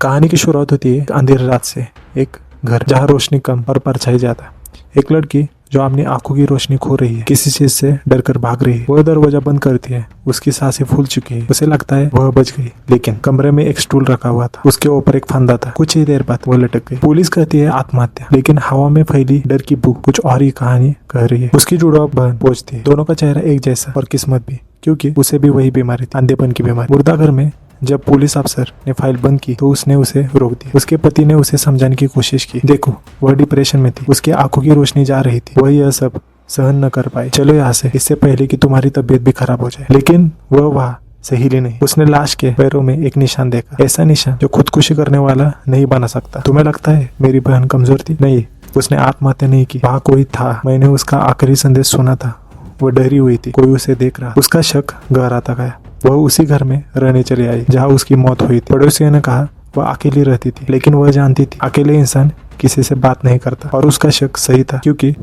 कहानी की शुरुआत होती है अंधेरी रात से। एक घर जहाँ रोशनी कम और परछाई ज्यादा। एक लड़की जो अपनी आंखों की रोशनी खो रही है, किसी चीज से डरकर भाग रही है। वह दरवाजा बंद करती है। उसकी सांसें फूल चुकी है। उसे लगता है वह बच गई, लेकिन कमरे में एक स्टूल रखा हुआ था। उसके ऊपर एक फंदा था। कुछ ही देर बाद वह लटक गई। पुलिस कहती है आत्महत्या, लेकिन हवा में फैली डर की बुक कुछ और ही कहानी कह रही है। उसकी जुड़ाव बहन पहुंचती है। दोनों का चेहरा एक जैसा और किस्मत भी, क्योंकि उसे भी वही बीमारी थी, अंधेपन की बीमारी। मुर्दाघर में जब पुलिस अफसर ने फाइल बंद की तो उसने उसे रोक दिया। उसके पति ने उसे समझाने की कोशिश की। देखो, वह डिप्रेशन में थी, उसकी आंखों की रोशनी जा रही थी, वह यह सब सहन न कर पाई। चलो यहाँ से, इससे पहले कि तुम्हारी तबीयत भी खराब हो जाए। लेकिन वह वहाँ से हिली नहीं। उसने लाश के पैरों में एक निशान देखा, ऐसा निशान जो खुदकुशी करने वाला नहीं बना सकता। तुम्हें लगता है मेरी बहन कमजोर थी? नहीं, उसने आत्महत्या नहीं की। वहाँ कोई था। मैंने उसका आखिरी संदेश सुना था। वो डरी हुई थी, कोई उसे देख रहा। उसका शक गहराता गया। वह उसी घर में रहने चली आई जहाँ उसकी मौत हुई थी। पड़ोसियों ने कहा वह अकेली रहती थी, लेकिन वह जानती थी अकेले इंसान किसी से बात नहीं करता। और उसका शक सही था, क्योंकि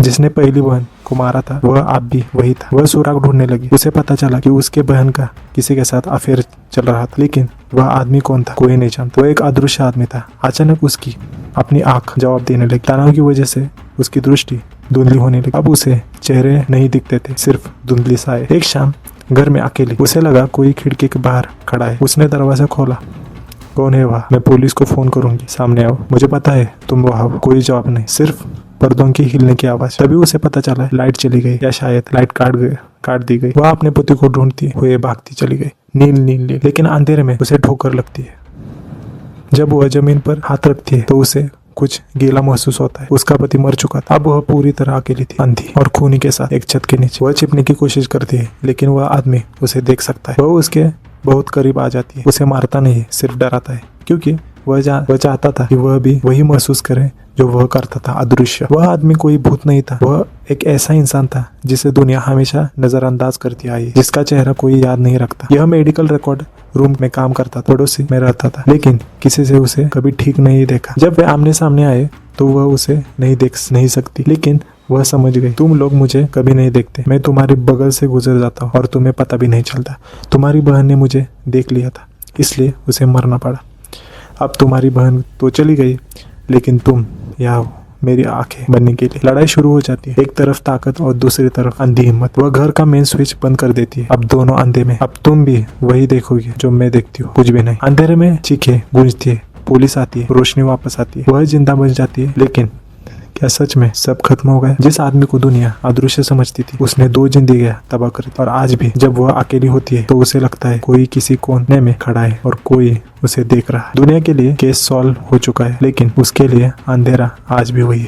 जिसने पहली बहन को मारा था वह अब भी वही था। वह सुराग ढूंढने लगी। उसे पता चला कि उसके बहन का किसी के साथ अफेयर चल रहा था, लेकिन वह आदमी कौन था कोई नहीं जानता। वह एक अदृश्य आदमी था। अचानक उसकी अपनी आंख जवाब देने लगी। तनाव की वजह से उसकी दृष्टि धुंधली होने लगी। अब उसे चेहरे नहीं दिखते थे, सिर्फ धुंधली साए। एक शाम घर में अकेली, उसे लगा कोई खिड़की के बाहर खड़ा है। उसने दरवाजा खोला। कौन है वहाँ? मैं पुलिस को फोन करूंगी, सामने आओ। मुझे पता है तुम वहाँ हो। कोई जवाब नहीं, सिर्फ पर्दों की हिलने की आवाज। तभी उसे पता चला लाइट चली गई, या शायद लाइट काट दी गई। वह अपने पति को ढूंढती हुए भागती चली गई। नील नील, लेकिन अंधेरे में उसे ठोकर लगती है। जब वह जमीन पर हाथ रखती है तो उसे कुछ गीला महसूस होता है। उसका पति मर चुका था। अब वह पूरी तरह अकेली थी, अंधी और खूनी के साथ एक छत के नीचे। वह छिपने की कोशिश करती है, लेकिन वह आदमी उसे देख सकता है। वह उसके बहुत करीब आ जाती है। उसे मारता नहीं, सिर्फ डराता है, क्योंकि वह चाहता था कि वह भी वही महसूस करे जो वह करता था, अदृश्य। वह आदमी कोई भूत नहीं था। वह एक ऐसा इंसान था जिसे दुनिया हमेशा नजरअंदाज करती आई, जिसका चेहरा कोई याद नहीं रखता। यह मेडिकल रिकॉर्ड रूम में काम करता था, पड़ोसी में रहता था, लेकिन किसी से उसे कभी ठीक नहीं देखा। जब वे आमने सामने आए तो वह उसे नहीं देख नहीं सकती, लेकिन वह समझ गई। तुम लोग मुझे कभी नहीं देखते। मैं तुम्हारे बगल से गुजर जाता हूँ और तुम्हें पता भी नहीं चलता। तुम्हारी बहन ने मुझे देख लिया था, इसलिए उसे मरना पड़ा। अब तुम्हारी बहन तो चली गई, लेकिन तुम यहाँ हो मेरी आंखें बनने के लिए। लड़ाई शुरू हो जाती है। एक तरफ ताकत और दूसरी तरफ अंधी हिम्मत। वह घर का मेन स्विच बंद कर देती है। अब दोनों अंधे में। अब तुम भी वही देखोगे जो मैं देखती हूँ, कुछ भी नहीं। अंधेरे में चीखें गूंजती है। पुलिस आती है, रोशनी वापस आती है। वह जिंदा बच जाती है, लेकिन क्या सच में सब खत्म हो गया? जिस आदमी को दुनिया अदृश्य समझती थी, उसने 2 जिंदगियां तबाह कर दी। और आज भी जब वह अकेली होती है तो उसे लगता है कोई किसी कोने में खड़ा है और कोई उसे देख रहा है। दुनिया के लिए केस सॉल्व हो चुका है, लेकिन उसके लिए अंधेरा आज भी वही है।